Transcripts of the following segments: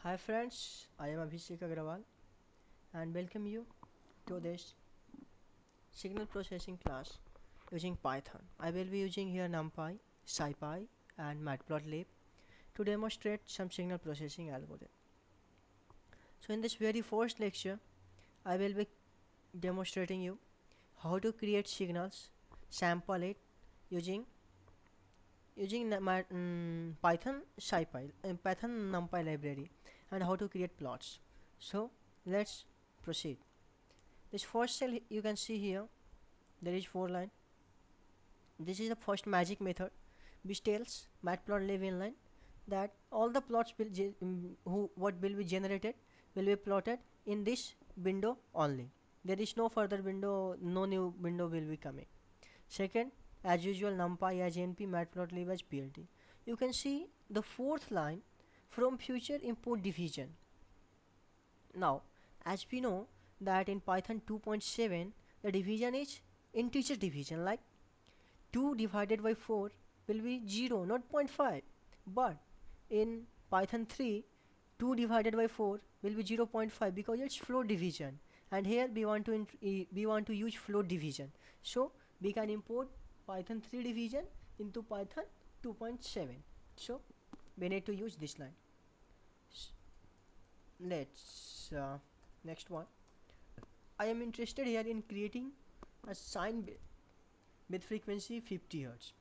Hi friends, I am Abhishek Agrawal and welcome you to this signal processing class using Python. I will be using here Numpy, Scipy and Matplotlib to demonstrate some signal processing algorithm. So in this very first lecture, I will be demonstrating you how to create signals, sample it using Python Scipy, Python Numpy library, and how to create plots. So let's proceed. This first cell you can see here, there is 4 line. This is the first magic method which tells Matplotlib inline that all the plots what will be generated will be plotted in this window only. There is no further window, no new window will be coming. Second, as usual, NumPy as NP, Matplotlib as PLT. You can see the fourth line from future import division. Now, as we know that in Python 2.7, the division is integer division, like 2 divided by 4 will be 0, not 0.5. But in Python 3, 2 divided by 4 will be 0.5 because it's float division. And here we want to use float division. So we can import Python 3 division into Python 2.7. So we need to use this line. Let's next one. I am interested here in creating a sine with frequency 50 Hz.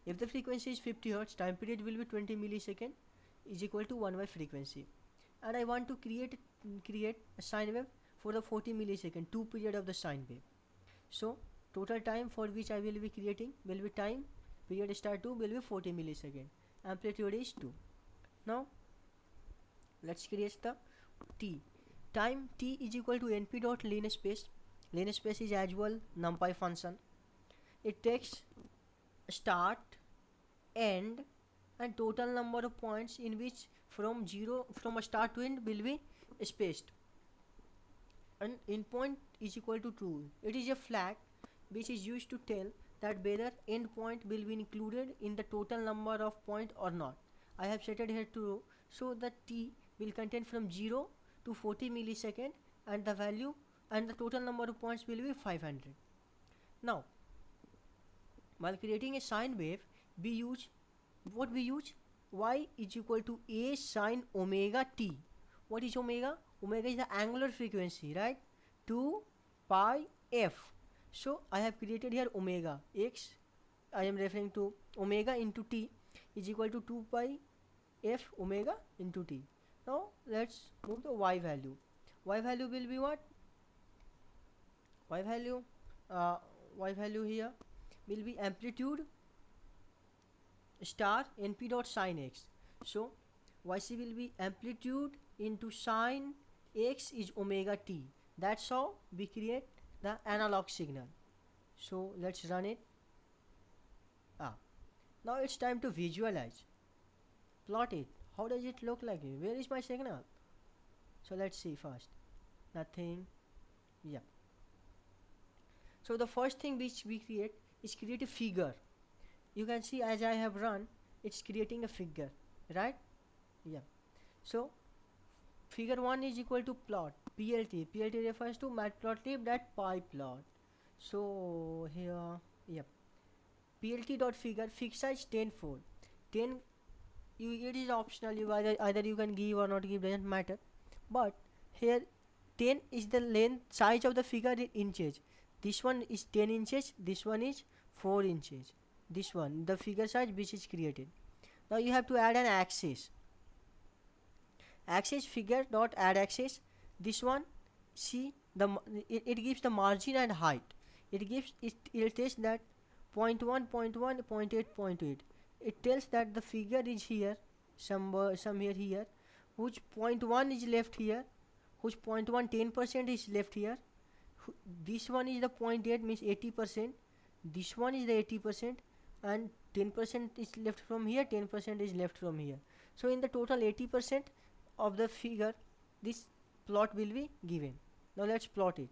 If the frequency is 50 Hz, time period will be 20 millisecond is equal to 1 by frequency. And I want to create a sine wave for the 40 millisecond, 2 period of the sine wave. So total time for which I will be creating will be time period start 2 will be 40 millisecond. Amplitude is 2. Now let's create the t. Time t is equal to np dot len space. Len space is as well numpy function. It takes start, end and total number of points in which from a start to end will be spaced, and end point is equal to true. It is a flag which is used to tell that whether end point will be included in the total number of point or not. I have set it here to true, so that t will contain from 0 to 40 millisecond and the value and the total number of points will be 500. Now while creating a sine wave, we use y is equal to a sine omega t. What is omega? Omega is the angular frequency, right? 2 pi f. So I have created here omega x. I am referring to omega into t is equal to 2 pi f omega into t. Now let's move the y value. Y value will be what? Y value here will be amplitude star np dot sine x. So yc will be amplitude into sine x is omega t. That's how we create the analog signal. So let's run it. Now it's time to visualize, plot it. How does it look like? Where is my signal? So let's see first. Nothing. Yeah. So the first thing which we create is create a figure. You can see as I have run, it's creating a figure, right? Yeah. So figure 1 is equal to plot, PLT. PLT refers to Matplotlib that pie plot. So here, yep. PLT dot figure, fixed size 10 4. 10, it is optional. You either you can give or not give, doesn't matter. But here 10 is the length size of the figure in inches. This one is 10 inches, this one is 4 inches. This one, the figure size which is created. Now you have to add an axis. Axis figure dot add axis. This one, see it gives the margin and height. It tells that 0.1, 0.1, 0.8, 0.8. It tells that the figure is here, somewhere here, which 0.1 is left here, which 0.1 10% is left here. This one is the 0.8 means 80%. This one is the 80%, and 10% is left from here, 10% is left from here. So in the total 80% of the figure, this plot will be given. Now let's plot it.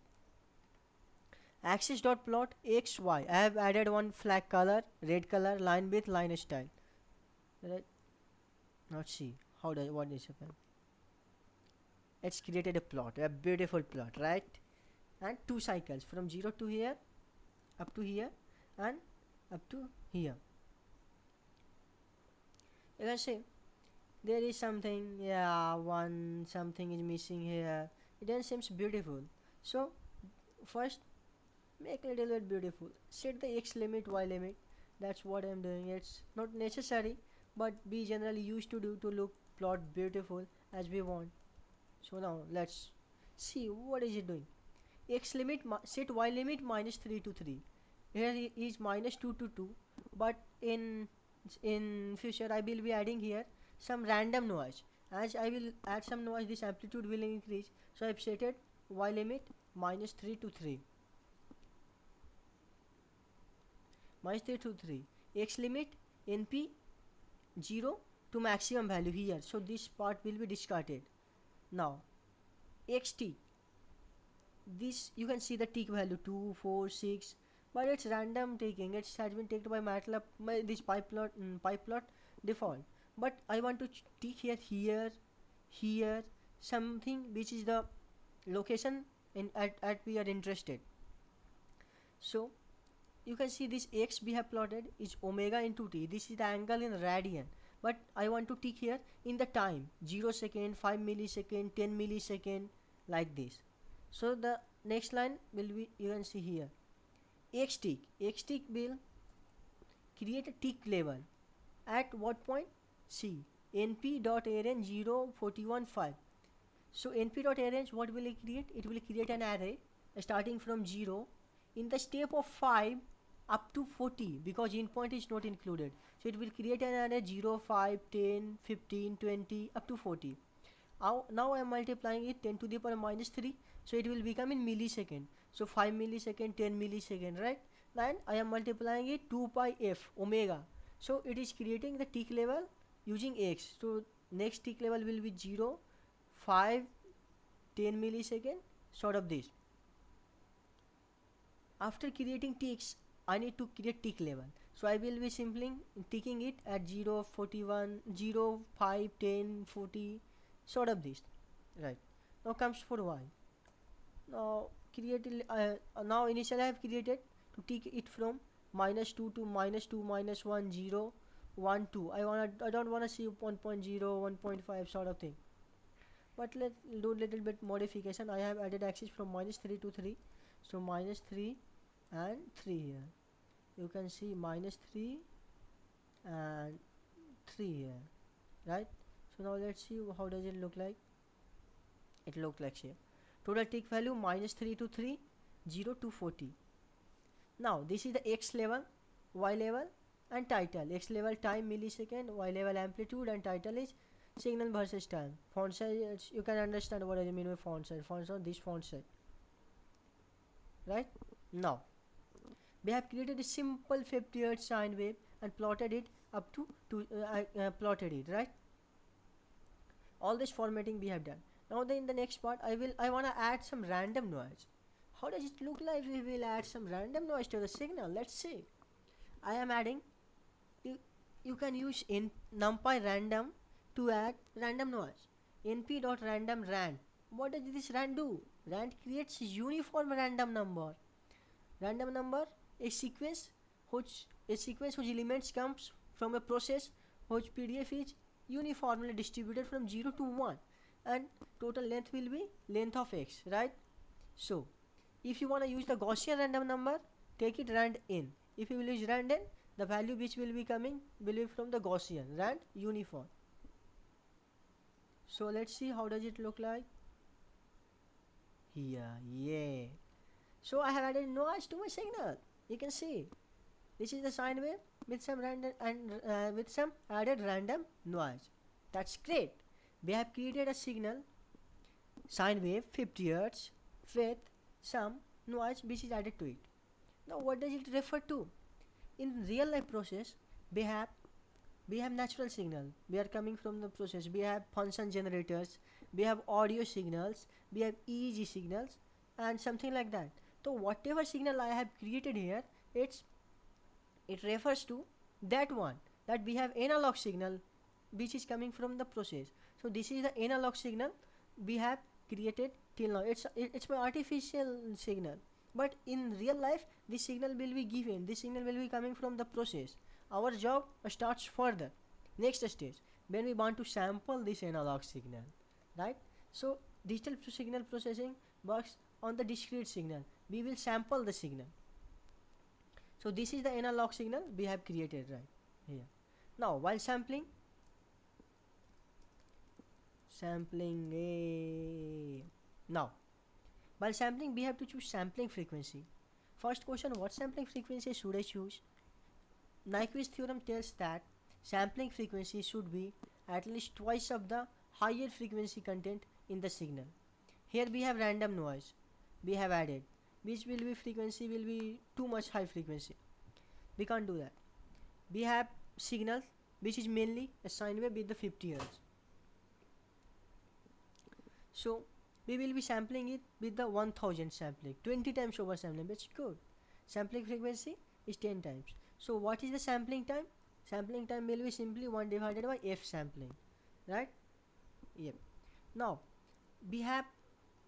Axis dot plot x y. I have added one flag color, red color, line width, line style. Right. Let's see what is happening? It's created a plot, a beautiful plot, right? And two cycles from 0 to here, up to here, and up to here. You can see there is something, yeah, one something is missing here. It then seems beautiful. So first make a little bit beautiful. Set the x limit, y limit. That's what I'm doing. It's not necessary, but we generally used to do to look plot beautiful as we want. So now let's see what is it doing. X limit set y limit minus 3 to 3. Here is minus 2 to 2, but in future I will be adding here some random noise. As I will add some noise, this amplitude will increase. So I've set it y limit minus 3 to 3. Minus 3 to 3. X limit np 0 to maximum value here. So this part will be discarded. Now xt, this you can see the tick value 2, 4, 6, but it's random taking. It has been taken by Matlab, this pipeplot default. But I want to tick here something which is the location at we are interested. So you can see this x we have plotted is omega into t. This is the angle in radian, but I want to tick here in the time 0 second, 5 millisecond, 10 millisecond, like this. So the next line will be, you can see here, x tick will create a tick level at what point? See np.arrange 041.5. So np.arrange, what will it create? It will create an array starting from 0 in the step of 5 up to 40, because in point is not included. So it will create an array 0, 5, 10, 15, 20 up to 40. Now I am multiplying it 10 to the power minus 3, so it will become in millisecond. So 5 millisecond, 10 millisecond, right? Then I am multiplying it 2 pi f omega. So it is creating the tick level using x. So next tick level will be 0, 5, 10 millisecond, sort of this. After creating ticks, I need to create tick level. So I will be simply ticking it at 0, 41, 0, 5, 10, 40, sort of this, right? Now comes for y. Now now initially I have created to tick it from minus 2 to minus 2, minus 1, 0, 1, 2. I don't wanna see 1.0, 1.5 sort of thing. But let's do little bit modification. I have added axis from minus 3 to 3. So minus 3 and 3 here. You can see minus 3 and 3 here, right? So now let's see how does it look like. It looked like here. Total tick value minus 3 to 3, 0 to 40. Now this is the x level, y level and title. X level time millisecond, y level amplitude, and title is signal versus time. Font size, you can understand what I mean by font size. Font size, this font size, right? Now we have created a simple 50 Hz sine wave and plotted it up to plotted it, right? All this formatting we have done. Now in the next part I want to add some random noise. How does it look like we will add some random noise to the signal? Let's see. I am adding, you can use in numpy random to add random noise. np.random rand. What does this rand do? Rand creates uniform random number. Random number, a sequence whose elements comes from a process whose PDF is uniformly distributed from 0 to 1, and total length will be length of x, right? So if you want to use the Gaussian random number, take it rand n. If you will use rand n, the value which will be coming will be from the Gaussian rand uniform. So let's see how does it look like here. Yeah, so I have added noise to my signal. You can see this is the sine wave with some random and with some added random noise. That's great. We have created a signal sine wave 50 Hz with some noise which is added to it. Now what does it refer to? In real life process, we have natural signal. We are coming from the process. We have function generators. We have audio signals. We have EEG signals and something like that. So whatever signal I have created here, it refers to that one, that we have analog signal which is coming from the process. So this is the analog signal we have created till now. It's my artificial signal, but in real life this signal will be given, this signal will be coming from the process. Our job starts further, next stage, when we want to sample this analog signal, right? So digital signal processing works on the discrete signal. We will sample the signal. So this is the analog signal we have created right here. Now while sampling now while sampling we have to choose sampling frequency. First question, what sampling frequency should I choose? Nyquist's theorem tells that sampling frequency should be at least twice of the higher frequency content in the signal. Here we have random noise we have added, which will be frequency will be too much high frequency. We can't do that. We have signal which is mainly a sine wave with the 50 Hz. So we will be sampling it with the 1000 sampling, 20 times over sampling. That's good. Sampling frequency is 10 times. So what is the sampling time? Sampling time will be simply 1 divided by f sampling, right? Yep. Now we have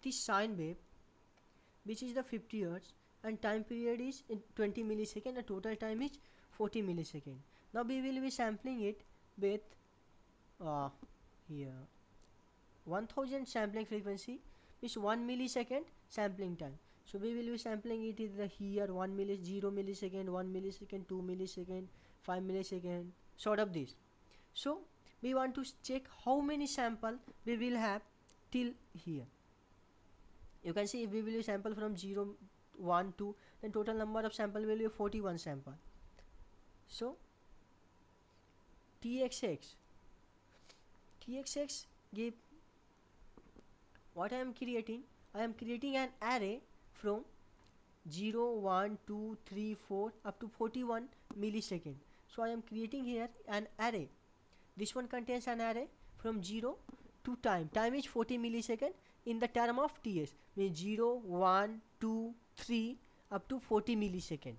this sine wave which is the 50 Hz and time period is in 20 millisecond and total time is 40 millisecond. Now we will be sampling it with here 1000 sampling frequency is 1 millisecond sampling time. So we will be sampling it in the here 0 millisecond, 1 millisecond, 2 millisecond, 5 millisecond, sort of this. So we want to check how many sample we will have till here. You can see if we will sample from 0, 1, 2, then total number of sample will be 41 sample. So TXX give what I am creating. I am creating an array from 0, 1, 2, 3, 4 up to 41 millisecond. So I am creating here an array. This one contains an array from 0 to time. Time is 40 millisecond in the term of TS, means 0, 1, 2, 3 up to 40 millisecond.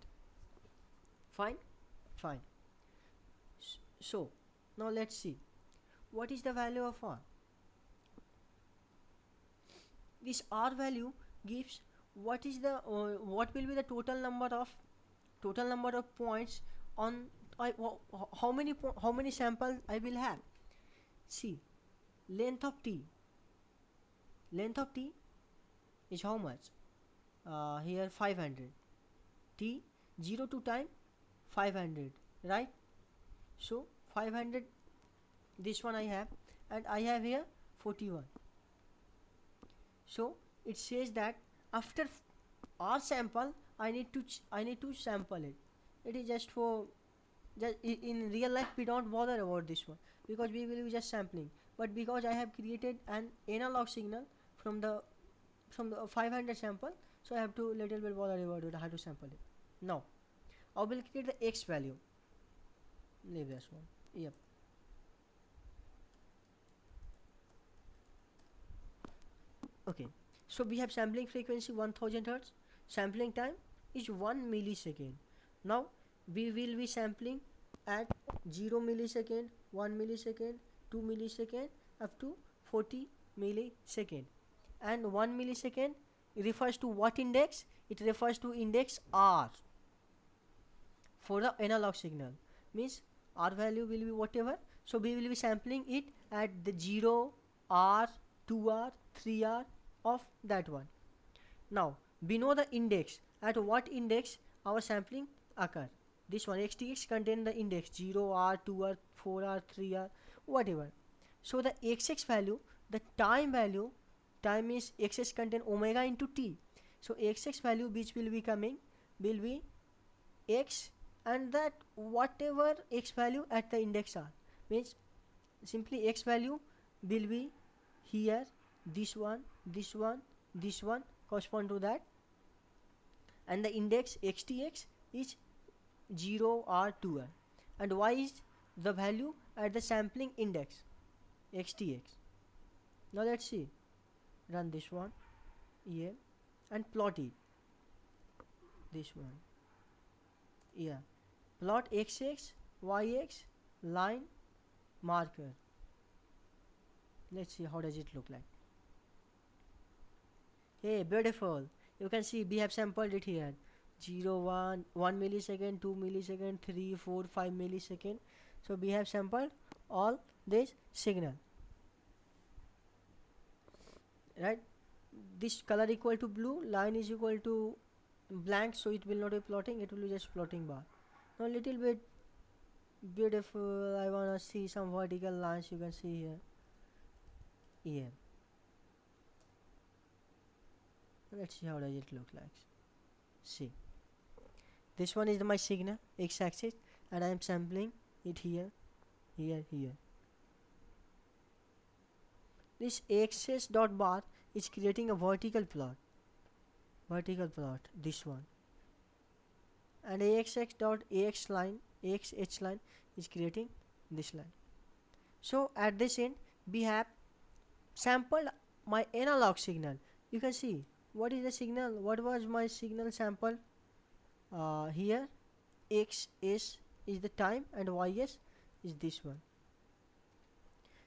Fine? Fine. So now let's see what is the value of R. This R value gives what is the what will be the total number of points on how many samples I will have. See, length of t is how much? Here 500. T 0 to time 500, right? So 500 this one I have, and I have here 41. So it says that after R sample I need to sample it. It is just for in real life we don't bother about this one because we will be just sampling, but because I have created an analog signal from the 500 sample, so I have to little bit bother about it, how to sample it. Now I will create the X value. Leave this one. Yep. Okay, so we have sampling frequency 1000 Hz, sampling time is 1 millisecond. Now we will be sampling at 0 millisecond, 1 millisecond, 2 millisecond up to 40 millisecond. And 1 millisecond refers to what index? It refers to index R for the analog signal, means R value will be whatever. So we will be sampling it at the 0, R, 2R, 3R of that one. Now we know the index, at what index our sampling occur. This one XTX contain the index 0R, 2R, 4R, 3R, whatever. So the XX value, the time value, time is XX contain omega into t. So XX value which will be coming will be X, and that whatever X value at the index R, means simply X value will be here, this one, this one, this one correspond to that, and the index XTX is 0R 2R, and Y is the value at the sampling index XTX. Now let's see, run this one here and plot it, this one, yeah, plot XX, YX, line, marker. Let's see how does it look like. Hey, beautiful. You can see we have sampled it here. 0 1 1 millisecond, 2 millisecond, 3 4 5 millisecond. So we have sampled all this signal, right? This color equal to blue, line is equal to blank, so it will not be plotting, it will be just plotting bar. Now little bit beautiful, I wanna see some vertical lines. You can see here. Yeah, let's see how does it look like. See, this one is my signal x-axis, and I am sampling it here, here, here. This axis dot bar is creating a vertical plot, this one, and axx dot ax line, axh line is creating this line. So at this end we have sampled my analog signal. You can see what is the signal, what was my signal sample. Here x is the time and ys is this one.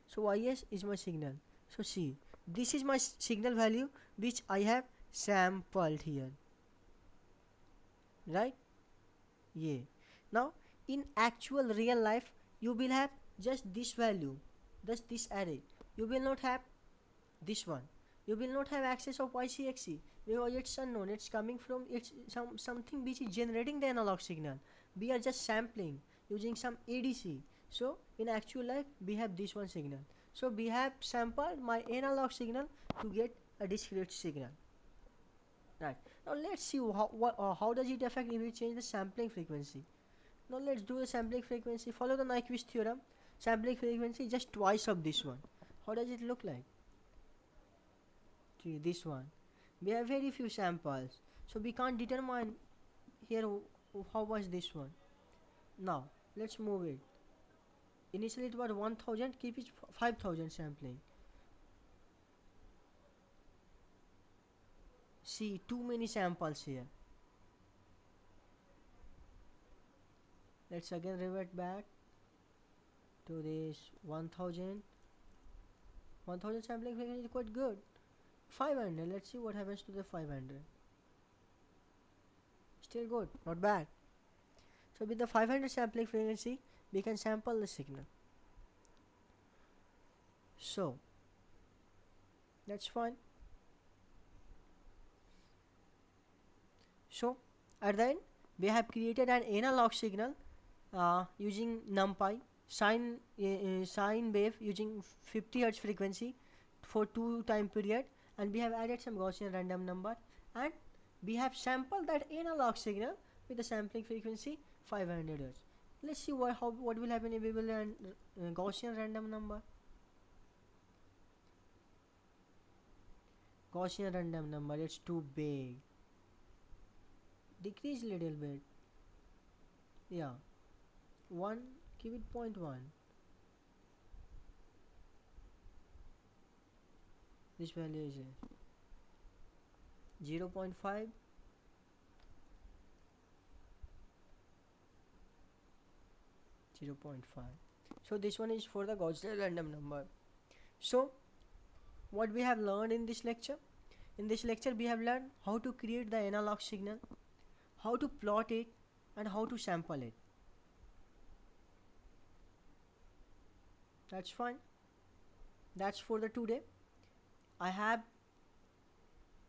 So ys is my signal. So see, this is my signal value which I have sampled here, right? Yeah. Now in actual real life you will have just this value, just this array. You will not have this one. You will not have access of ycxe because it's unknown, it's coming from, it's something which is generating the analog signal. We are just sampling using some ADC. So in actual life we have this one signal. So we have sampled my analog signal to get a discrete signal, right? Now let's see how does it affect if we change the sampling frequency. Now let's do the sampling frequency. Follow the Nyquist theorem. Sampling frequency just twice of this one. How does it look like? See, this one. We have very few samples, so we can't determine here how was this one. Now let's move it. Initially it was 1000, keep it 5000 sampling. See, too many samples here. Let's again revert back to this 1000 sampling frequency is quite good. 500, let's see what happens to the 500. Still good, not bad. So with the 500 sampling frequency we can sample the signal. So that's fine. So at the end we have created an analog signal using Numpy, sine wave using 50 Hz frequency for 2 time period, and we have added some Gaussian random number, and we have sampled that analog signal with the sampling frequency 500 Hz. Let's see what will happen if we will learn Gaussian random number. Gaussian random number, it's too big. Decrease little bit. Yeah, 1, give it 0.1. This value is 0.5, 0.5. So this one is for the Gaussian random number. So what we have learned in this lecture? In this lecture we have learned how to create the analog signal, how to plot it, and how to sample it. That's fine. That's for the today. I have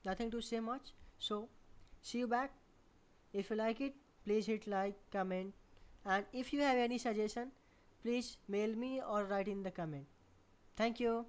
nothing to say much, so see you back. If you like it, please hit like, comment, and if you have any suggestion, please mail me or write in the comment. Thank you.